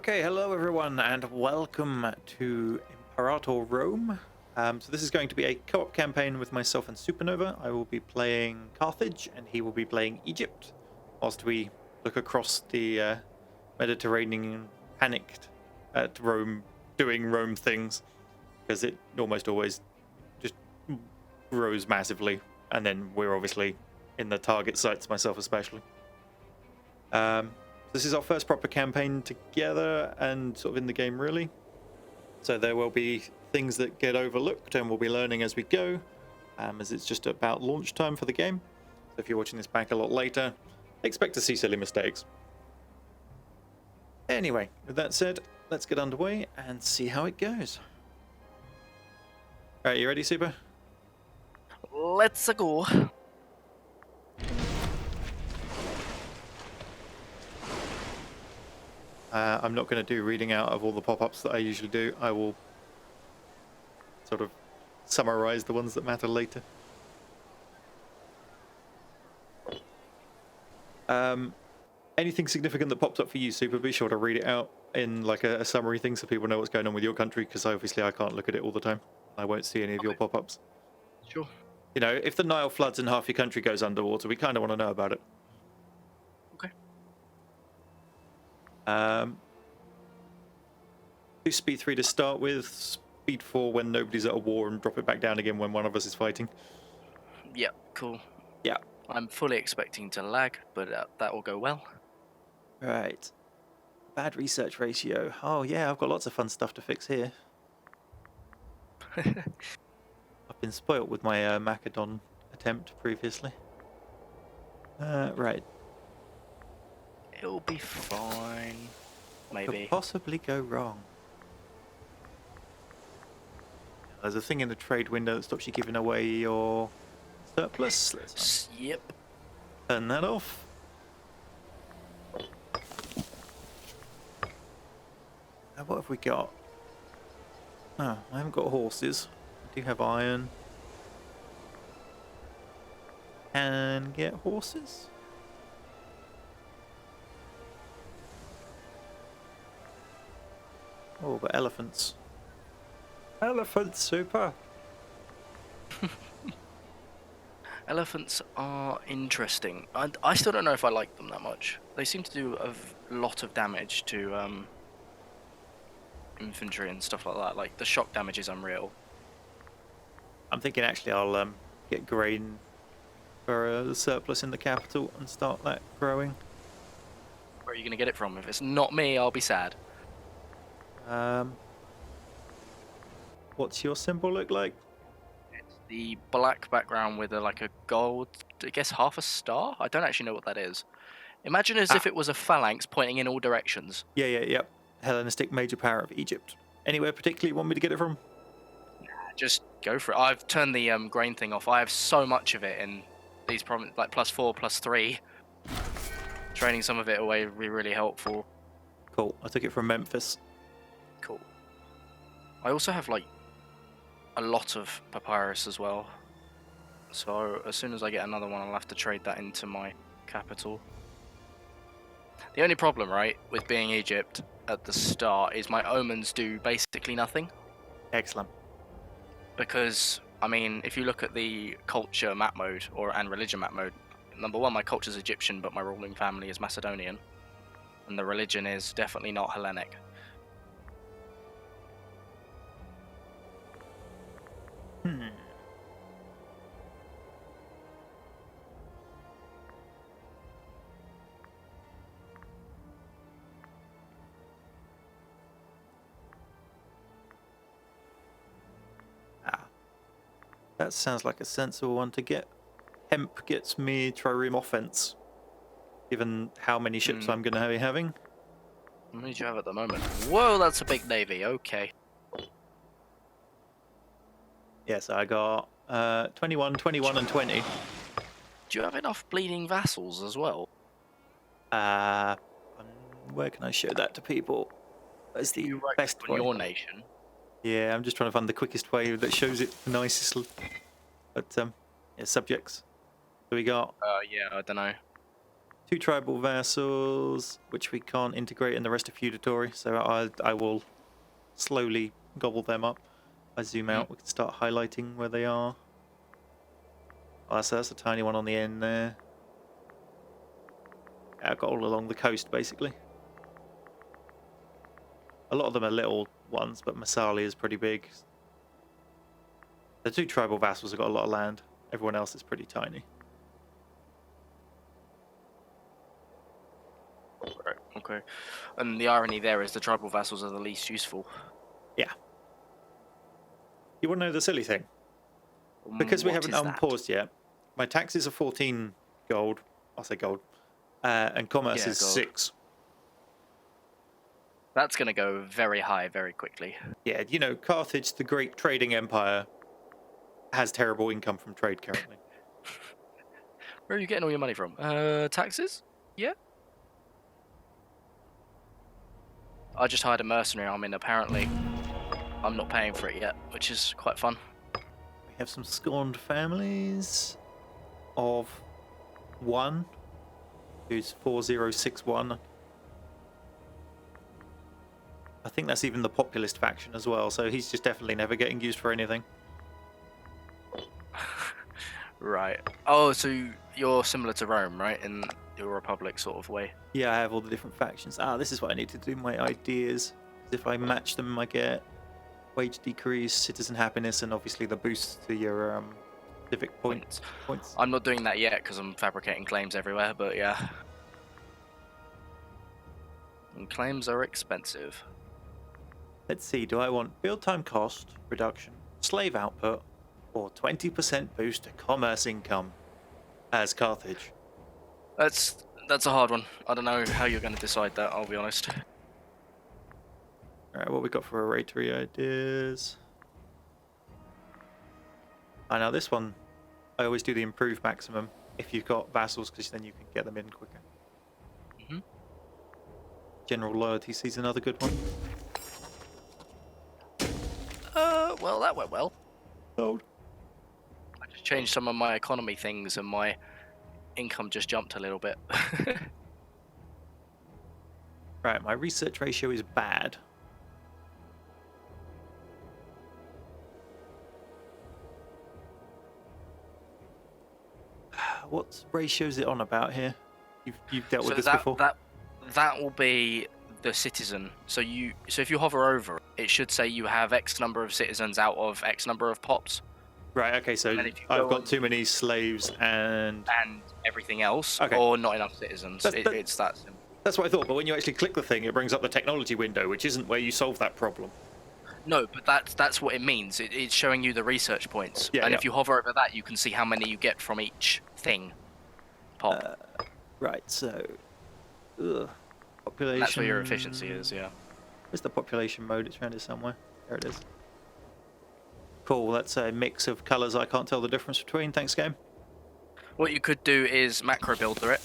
Okay, hello everyone, and welcome to Imperator Rome. So this is going to be a co-op campaign with myself and Supernova. I will be playing Carthage, and he will be playing Egypt, whilst we look across the Mediterranean, panicked at Rome, doing Rome things, because it almost always just grows massively, and then we're obviously in the target sites, myself especially. This is our first proper campaign together and sort of in the game, really. So there will be things that get overlooked and we'll be learning as we go, as it's just about launch time for the game. So if you're watching this back a lot later, expect to see silly mistakes. Anyway, with that said, let's get underway and see how it goes. Alright, you ready, Super? Let's go. I'm not going to do reading out of all the pop-ups that I usually do. I will sort of summarize the ones that matter later. Anything significant that pops up for you, Super, be sure to read it out in like a summary thing so people know what's going on with your country, because obviously I can't look at it all the time. I won't see any of your pop-ups. Sure. You know, if the Nile floods and half your country goes underwater, we kind of want to know about it. Okay. Do speed 3 to start with, speed 4 when nobody's at a war, and drop it back down again when one of us is fighting. Yeah, cool. Yeah. I'm fully expecting to lag, but that will go well. Right. Bad research ratio. Oh yeah, I've got lots of fun stuff to fix here. I've been spoilt with my Macedon attempt previously. Right. It'll be fine. Maybe. Could possibly go wrong. There's a thing in the trade window that stops you giving away your surplus. Let's Yep. turn that off. Now what have we got? Oh, I haven't got horses. I do have iron. Can get horses. Oh, but elephants. Elephants, Super. Elephants are interesting. I still don't know if I like them that much. They seem to do a lot of damage to infantry and stuff like that. Like the shock damage is unreal. I'm thinking actually I'll get grain for the surplus in the capital and start that growing. Where are you gonna get it from? If it's not me, I'll be sad. What's your symbol look like? It's the black background with like a gold, I guess half a star? I don't actually know what that is. Imagine as if it was a phalanx pointing in all directions. Yep. Hellenistic major power of Egypt. Anywhere particularly you want me to get it from? Just go for it. I've turned the grain thing off. I have so much of it in these provinces, like +4, +3. Training some of it away would be really helpful. Cool. I took it from Memphis. Cool. I also have like a lot of papyrus as well. So as soon as I get another one, I'll have to trade that into my capital. The only problem, right, with being Egypt at the start is my omens do basically nothing. Excellent. Because, I mean, if you look at the culture map mode and religion map mode, number one, my culture's Egyptian, but my ruling family is Macedonian. And the religion is definitely not Hellenic. That sounds like a sensible one to get. Hemp gets me trireme offense, given how many ships I'm going to be having. How many do you have at the moment? Whoa, that's a big navy. Okay. Yes, I got 21, 21, and 20. Do you have enough bleeding vassals as well? Where can I show that to people? That's the best on way. your nation. Yeah, I'm just trying to find the quickest way that shows it the nicest. But yeah, subjects. So we got. Yeah, I don't know. 2 tribal vassals, which we can't integrate in the rest of feudatory, so I will slowly gobble them up. I zoom out, we can start highlighting where they are. Oh, so that's a tiny one on the end there. Yeah, I've got all along the coast, basically. A lot of them are little ones, but Masali is pretty big. The 2 tribal vassals have got a lot of land. Everyone else is pretty tiny. Right, okay. And the irony there is the tribal vassals are the least useful. Yeah. You want to know the silly thing? Because we haven't unpaused yet, my taxes are 14 gold. I'll say gold. And commerce is gold. 6. That's going to go very high very quickly. Yeah, you know, Carthage, the great trading empire, has terrible income from trade currently. Where are you getting all your money from? Taxes? Yeah. I just hired a mercenary army, and apparently I'm not paying for it yet, which is quite fun. We have some scorned families of 1, who's 4061. I think that's even the populist faction as well, so he's just definitely never getting used for anything. Right. Oh, so you're similar to Rome, right? In your republic sort of way. Yeah, I have all the different factions. This is what I need to do, my ideas. If I match them, I get wage decrease, citizen happiness, and obviously the boost to your civic points. I'm not doing that yet because I'm fabricating claims everywhere, but yeah. And claims are expensive. Let's see, do I want build time cost reduction, slave output, or 20% boost to commerce income as Carthage? That's a hard one. I don't know how you're going to decide that, I'll be honest. Alright, what we got for oratory ideas? Now this one, I always do the improve maximum if you've got vassals, because then you can get them in quicker. Mm-hmm. General loyalty sees another good one. Well, that went well. Sold. I just changed some of my economy things and my income just jumped a little bit. Right, my research ratio is bad. What ratio is it on about here? You've dealt with this before. That will be the citizen. So if you hover over it should say you have X number of citizens out of X number of pops. Right, okay, so I've got too many slaves and everything else, okay. Or not enough citizens. It's that simple. That's what I thought, but when you actually click the thing, it brings up the technology window, which isn't where you solve that problem. No, but that's what it means. It's showing you the research points. Yeah, and if you hover over that, you can see how many you get from each thing. Pop. Right, so... population... That's where your efficiency is, yeah. Where's the population mode? It's around here somewhere. There it is. Cool, that's a mix of colours I can't tell the difference between. Thanks, game. What you could do is macro builder it.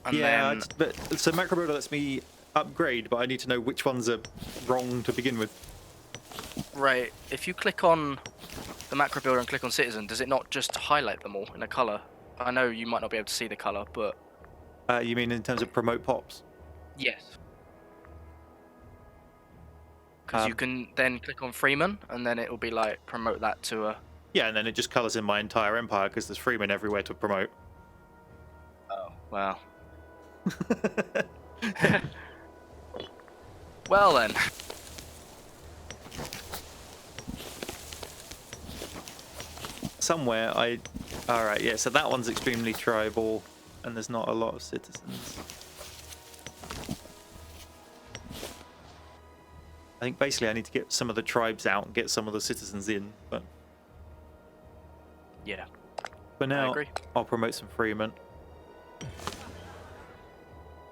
And yeah, so macro builder lets me upgrade, but I need to know which ones are wrong to begin with. Right, if you click on the macro builder and click on citizen, does it not just highlight them all in a colour? I know you might not be able to see the colour, but... you mean in terms of promote pops? Yes. Because you can then click on Freeman, and then it will be like, promote that to a... Yeah, and then it just colours in my entire empire, because there's freemen everywhere to promote. Oh, wow. Well then. Somewhere Alright, yeah, so that one's extremely tribal, and there's not a lot of citizens. I think basically I need to get some of the tribes out and get some of the citizens in, but... Yeah. For now, I'll promote some freemen.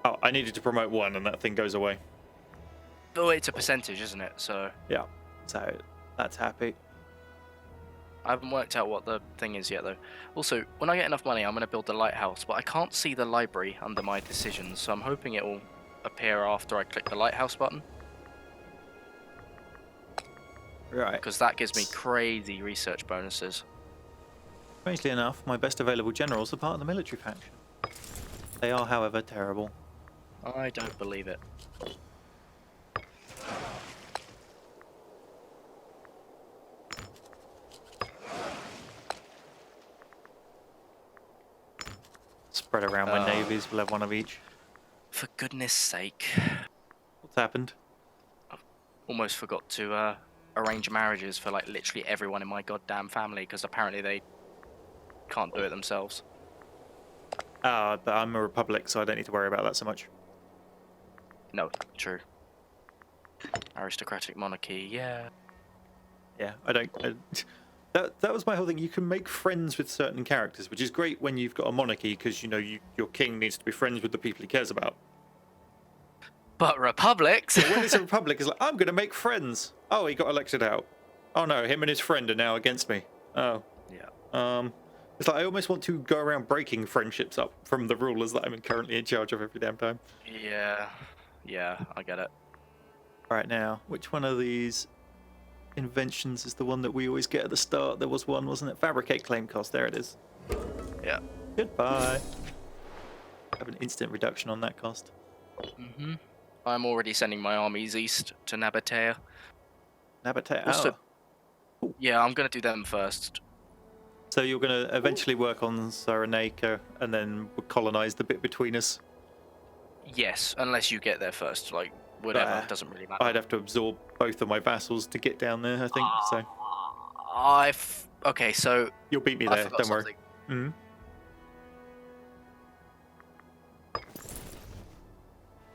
Oh, I needed to promote one, and that thing goes away. Oh, it's a percentage, isn't it? So... Yeah, so that's happy. I haven't worked out what the thing is yet, though. Also, when I get enough money, I'm going to build the lighthouse, but I can't see the library under my decisions, so I'm hoping it will appear after I click the lighthouse button. Right. Because that gives me crazy research bonuses. Strangely enough, my best available generals are part of the military faction. They are, however, terrible. I don't believe it. Spread around my navies, we'll have one of each. For goodness sake. What's happened? Almost forgot to arrange marriages for like literally everyone in my goddamn family because apparently they can't do it themselves. Ah, but I'm a republic, so I don't need to worry about that so much. No, true. Aristocratic monarchy, yeah. Yeah, I don't. That was my whole thing. You can make friends with certain characters, which is great when you've got a monarchy because you know your king needs to be friends with the people he cares about. But republics. When it's a republic, it's like I'm going to make friends. Oh, he got elected out. Oh no, him and his friend are now against me. Oh. Yeah. It's like I almost want to go around breaking friendships up from the rulers that I'm currently in charge of every damn time. Yeah. Yeah, I get it. Right now, which one of these inventions is the one that we always get at the start? There was one, wasn't it? Fabricate claim cost. There it is. Yeah. Goodbye. Have an instant reduction on that cost. Mm-hmm. I'm already sending my armies east to Nabatea. Nabatea. Also, oh. Yeah, I'm going to do them first. So you're going to eventually work on Cyrenaica and then colonize the bit between us? Yes, unless you get there first. Like, whatever, it doesn't really matter. I'd have to absorb both of my vassals to get down there, I think. So Okay, so... You'll beat me there, don't worry. Mm-hmm.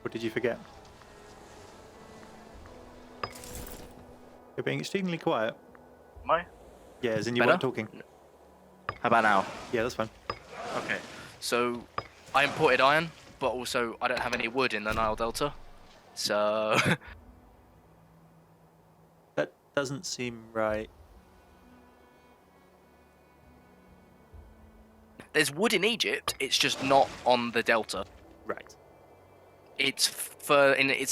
What did you forget? You're being extremely quiet. Am I? Yeah, as in you Better? weren't talking. How about now? Yeah, that's fine. Okay, so I imported iron, but also I don't have any wood in the Nile Delta. So... That doesn't seem right. There's wood in Egypt, it's just not on the Delta. Right. It's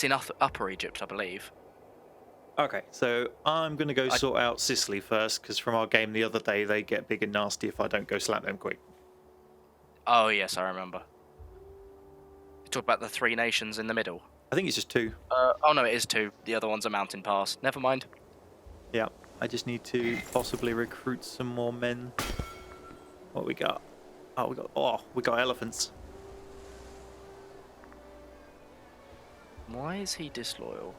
in Upper Egypt, I believe. Okay, so I'm going to go sort out Sicily first, because from our game the other day, they get big and nasty if I don't go slap them quick. Oh, yes, I remember. You talk about the 3 nations in the middle. I think it's just 2. Oh, no, it is 2. The other one's a mountain pass. Never mind. Yeah, I just need to possibly recruit some more men. What we got? We got elephants. Why is he disloyal?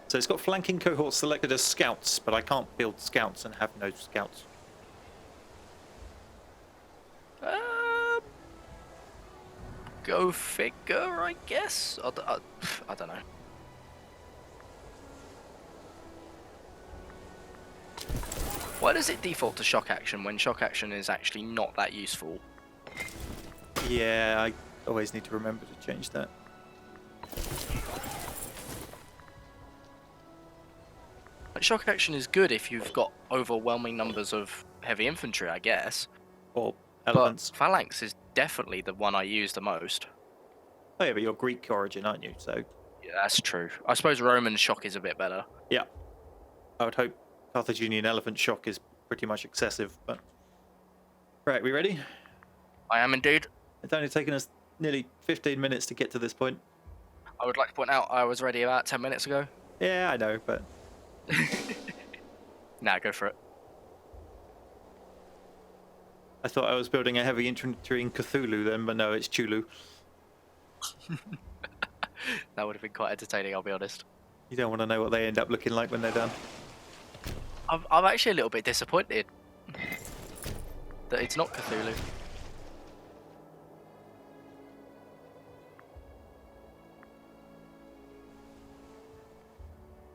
So it's got flanking cohorts selected as scouts, but I can't build scouts and have no scouts. Go figure, I guess. I don't know. Why does it default to shock action when shock action is actually not that useful? Yeah, I always need to remember to change that. Shock action is good if you've got overwhelming numbers of heavy infantry, I guess. Or elephants. But phalanx is definitely the one I use the most. Oh yeah, but you're Greek origin, aren't you? So Yeah, that's true. I suppose Roman shock is a bit better. yeah, I would hope Carthaginian elephant shock is pretty much excessive. But right, we ready? I am indeed. It's only taken us nearly 15 minutes to get to this point. I would like to point out I was ready about 10 minutes ago. Yeah, I know, but Nah, go for it. I thought I was building a heavy infantry in Cthulhu then, but no, it's Chulu. That would have been quite entertaining, I'll be honest. You don't want to know what they end up looking like when they're done. I'm actually a little bit disappointed that it's not Cthulhu.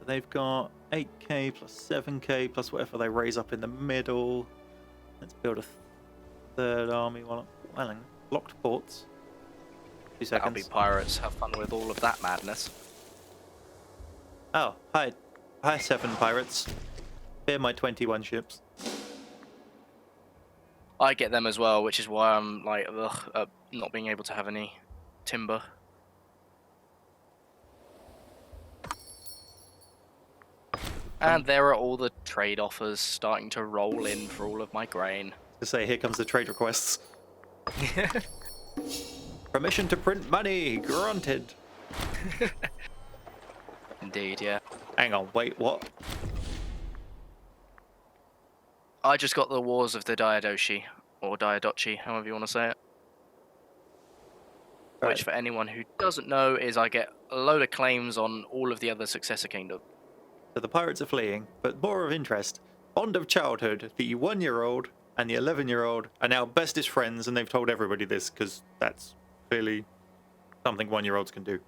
They've got 8k plus 7k plus whatever they raise up in the middle. Let's build a third army. Well, blocked ports. 2 That'll seconds. be pirates. Have fun with all of that madness. Oh, hi. Hi, 7 pirates. Here are my 21 ships. I get them as well, which is why I'm like, not being able to have any timber. And there are all the trade offers starting to roll in for all of my grain. To say, here comes the trade requests. Permission to print money granted. Indeed, yeah. Hang on, wait, what? I just got the Wars of the Diadochi, or Diadochi, however you want to say it. Right. Which, for anyone who doesn't know, is I get a load of claims on all of the other successor kingdom. So the pirates are fleeing, but more of interest. Bond of childhood, the 1-year-old and the 11-year-old are now bestest friends, and they've told everybody this because that's clearly something 1-year-olds can do.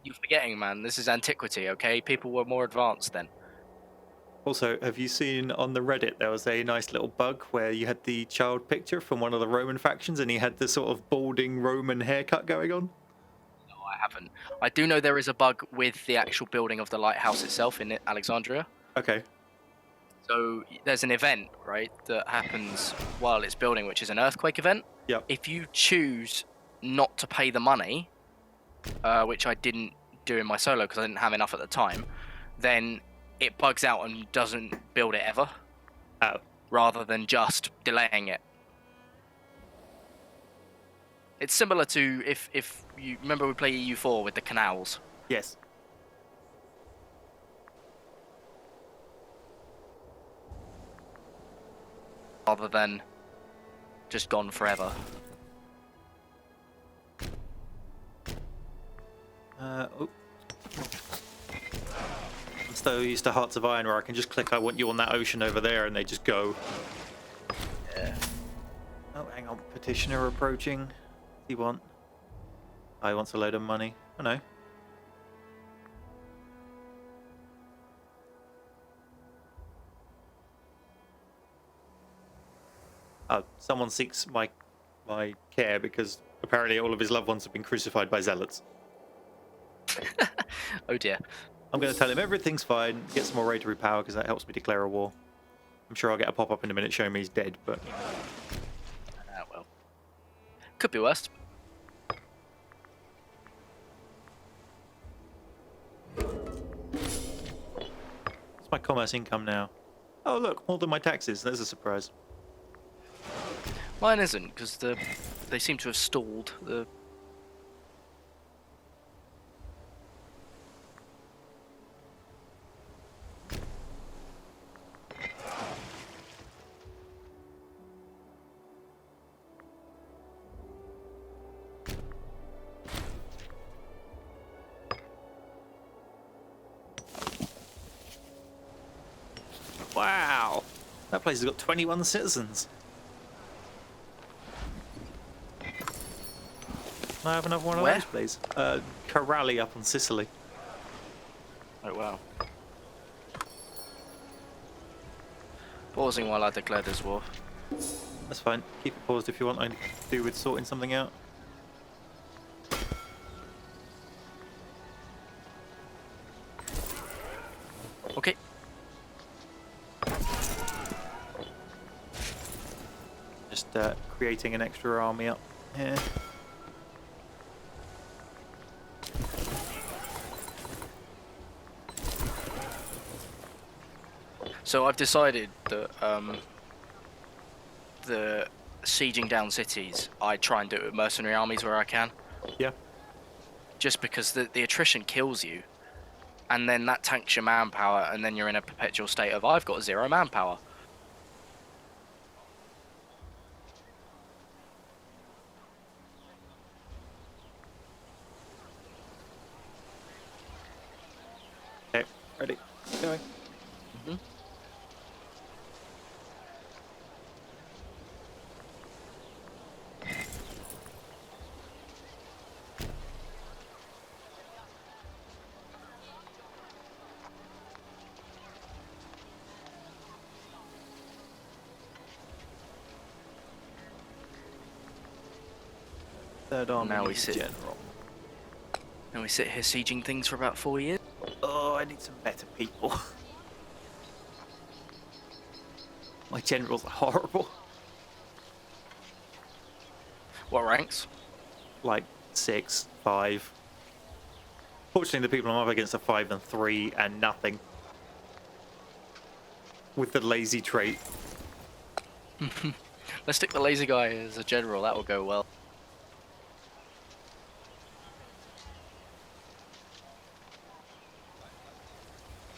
You're forgetting, man, this is antiquity, okay? People were more advanced then. Also, have you seen on the Reddit there was a nice little bug where you had the child picture from one of the Roman factions and he had this sort of balding Roman haircut going on? No, I haven't. I do know there is a bug with the actual building of the lighthouse itself in Alexandria. Okay. So there's an event, right, that happens while it's building, which is an earthquake event. Yep. If you choose not to pay the money, which I didn't do in my solo because I didn't have enough at the time, then it bugs out and doesn't build it ever. Oh. Rather than just delaying it. It's similar to if you remember we played EU4 with the canals. Yes. Rather than just gone forever. Oh. I'm so used to Hearts of Iron where I can just click I want you on that ocean over there and they just go. Yeah. Oh, hang on. Petitioner approaching. What's he want? Oh, he wants a load of money. Oh, no. Oh, someone seeks my care because apparently all of his loved ones have been crucified by zealots. Oh dear. I'm going to tell him everything's fine, get some more raidary power because that helps me declare a war. I'm sure I'll get a pop-up in a minute showing me he's dead, but... Well. Could be worse. What's my commerce income now? Oh look, more than my taxes. There's a surprise. Mine isn't, because they seem to have stalled. Wow! That place has got 21 citizens. Can I have another one of Where? those, please? Corrali up on Sicily. Oh wow. Pausing while I declare this war. That's fine. Keep it paused if you want. I do with sorting something out. Okay. Just creating an extra army up here. So I've decided that the sieging down cities, I try and do it with mercenary armies where I can. Yeah. Just because the attrition kills you. And then that tanks your manpower, and then you're in a perpetual state of, I've got 0 manpower. Okay, ready. Going. Mm-hmm. Third army Now we needs sit. general. And we sit here sieging things for about 4 years. Oh, I need some better people. My generals are horrible. What ranks? Like 6, 5. Fortunately, the people I'm up against are 5 and 3 and nothing. with the lazy trait. Let's stick the lazy guy as a general. That will go well.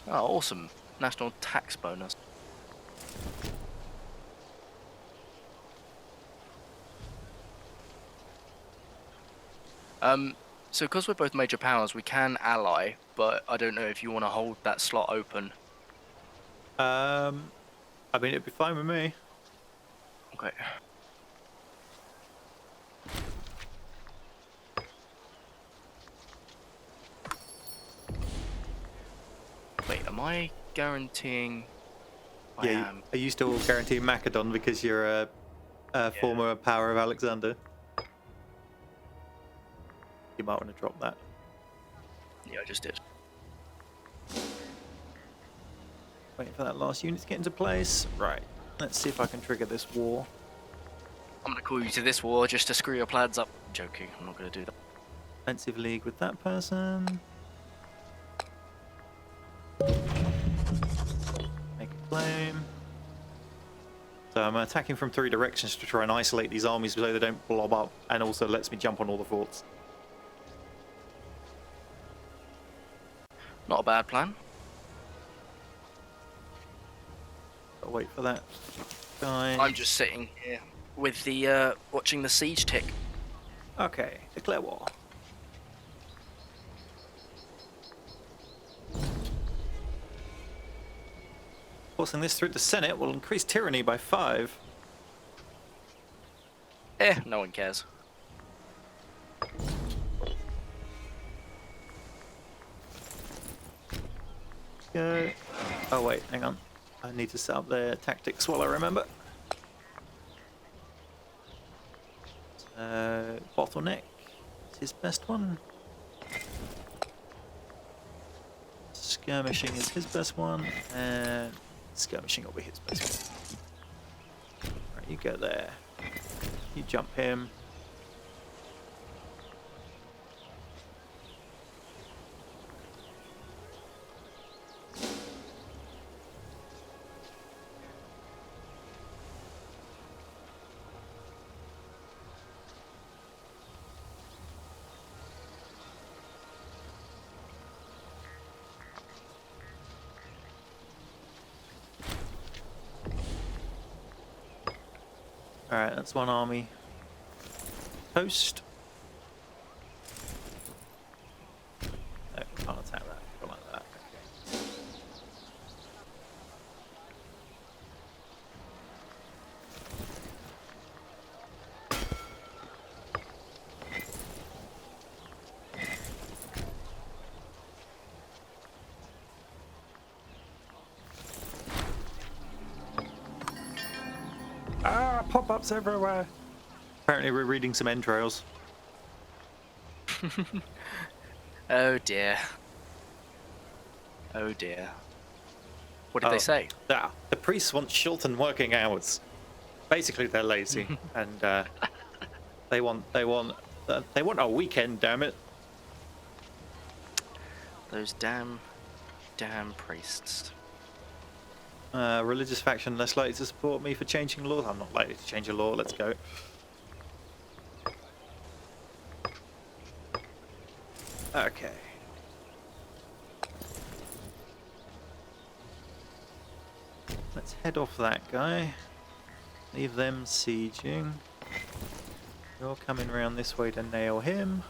Oh, awesome. National tax bonus. So because we're both major powers, we can ally, but I don't know if you want to hold that slot open. I mean, it'd be fine with me. Okay. Wait, am I guaranteeing? I Yeah, am. are you still guaranteeing Macedon because you're a former power of Alexander? You might want to drop that. Yeah, I just did. Waiting for that last unit to get into place. Right. Let's see if I can trigger this war. I'm gonna call you to this war just to screw your plans up. Joking, I'm not gonna do that. Offensive league with that person. Make a claim. So I'm attacking from 3 directions to try and isolate these armies so they don't blob up, and also lets me jump on all the forts. Not a bad plan. But wait for that guy. I'm just sitting here with the watching the siege tick. Okay, declare war. Forcing this through the Senate will increase tyranny by 5. No one cares. Go. Oh wait, hang on. I need to set up their tactics while I remember. Bottleneck is his best one. Skirmishing is his best one, and skirmishing will be his best one. Right, you go there. You jump him. Alright, that's one army. Post. No, can't attack that. Go like that. Okay. Ah, pop-ups everywhere. Apparently we're reading some entrails. Oh dear. Oh dear. What did they say? Ah, the priests want shortened working hours. Basically, they're lazy, and they want a weekend. Damn it! Those damn priests. Religious faction less likely to support me for changing laws. I'm not likely to change a law. Let's go. Okay. Let's head off that guy. Leave them sieging. You're coming around this way to nail him.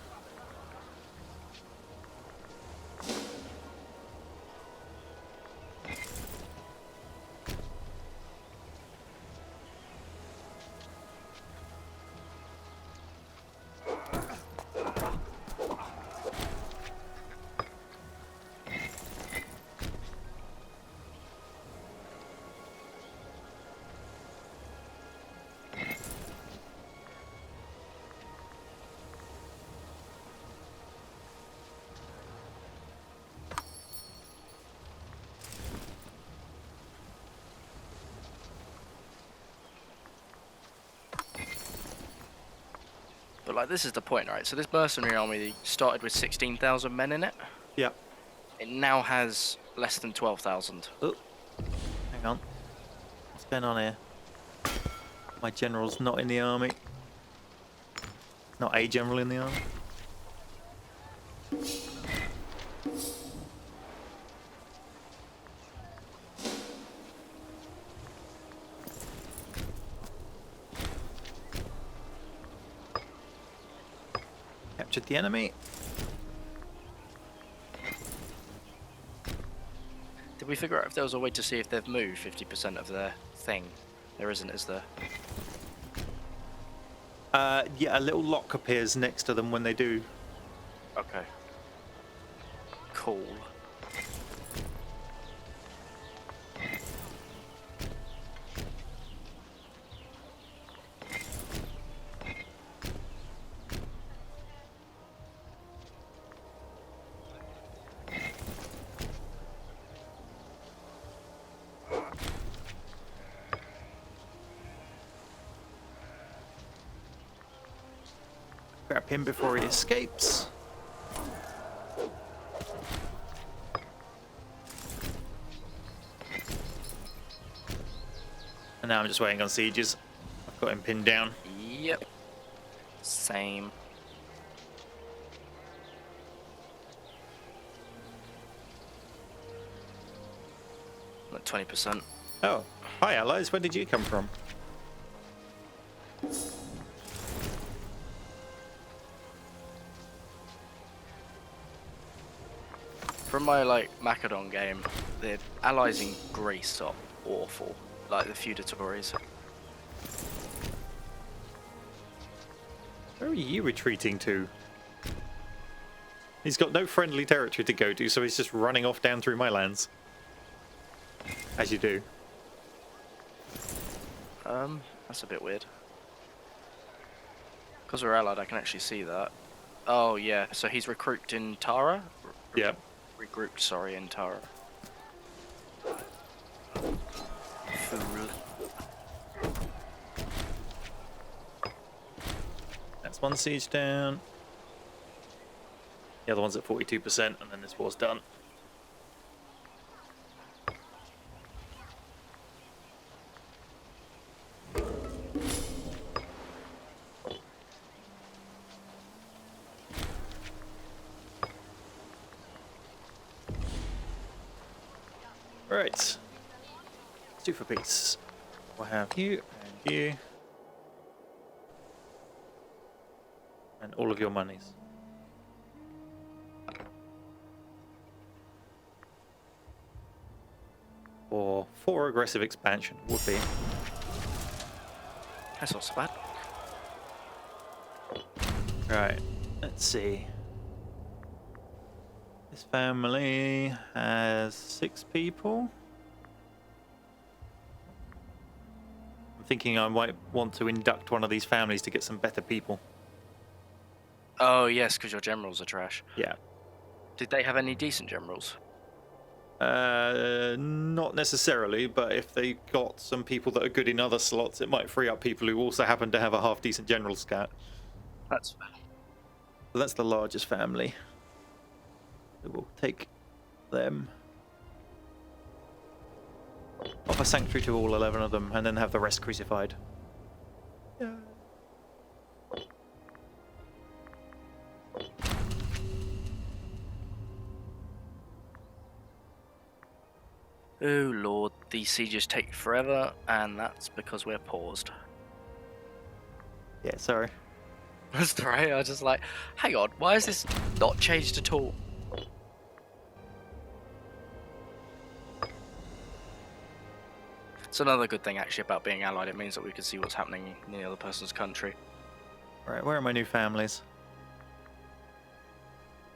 But like, this is the point, right? So this mercenary army started with 16,000 men in it. Yep. It now has less than 12,000. Oh, hang on. going on here? My general's not in the army. Not a general in the army. Captured the enemy. Did we figure out if there was a way to see if they've moved 50% of their thing? There isn't, is there? Yeah, a little lock appears next to them when they do. Okay. Cool. Grab him before he escapes. And now I'm just waiting on sieges. I've got him pinned down. Yep. Same. Like 20%. Oh, hi allies, where did you come from? From my Macedon game, the allies in Greece are awful. Like the feudatories. Where are you retreating to? He's got no friendly territory to go to, so he's just running off down through my lands. As you do. That's a bit weird. Because we're allied, I can actually see that. Oh yeah, so he's recruited in Tara? Yep. Regrouped, sorry, in Tara. Fool. That's one siege down. The other one's at 42%, and then this war's done. Right. Let's do for peace. We'll have you and you. And all of your monies. Or 4 aggressive expansion would be. That's not so bad. Right, let's see. This family has 6 people. I'm thinking I might want to induct one of these families to get some better people. Oh yes, because your generals are trash. Yeah. Did they have any decent generals? Not necessarily, but if they got some people that are good in other slots, it might free up people who also happen to have a half-decent general scat. That's fair. So that's the largest family. So we'll take them. Offer sanctuary to all 11 of them, and then have the rest crucified. Yeah. Oh lord, these sieges take forever, and that's because we're paused. Yeah, sorry. That's right, I was just like, hang on, why is this not changed at all? It's another good thing actually about being allied, it means that we can see what's happening in the other person's country. Right, where are my new families?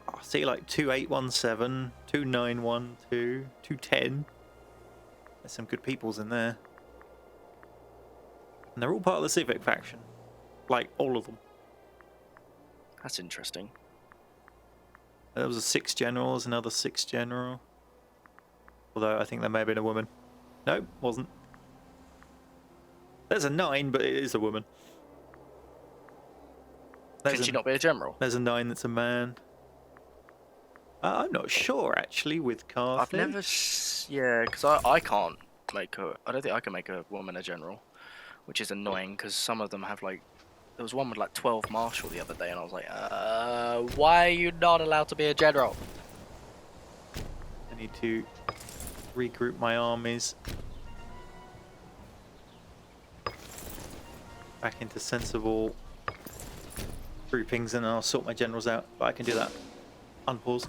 I see like 2817, 2912, 210. There's some good peoples in there. And they're all part of the Civic faction. Like, all of them. That's interesting. There was a 6 generals, another 6 general. Although I think there may have been a woman. No, wasn't. There's a 9, but it is a woman. Can she not be a general? There's a 9 that's a man. I'm not sure, actually, with Carthage. I've never... yeah, because I can't make a. I don't think I can make a woman a general, which is annoying because some of them have like. There was one with like 12 marshal the other day, and I was like, why are you not allowed to be a general? I need to regroup my armies back into sensible groupings, and then I'll sort my generals out. But I can do that. Unpause.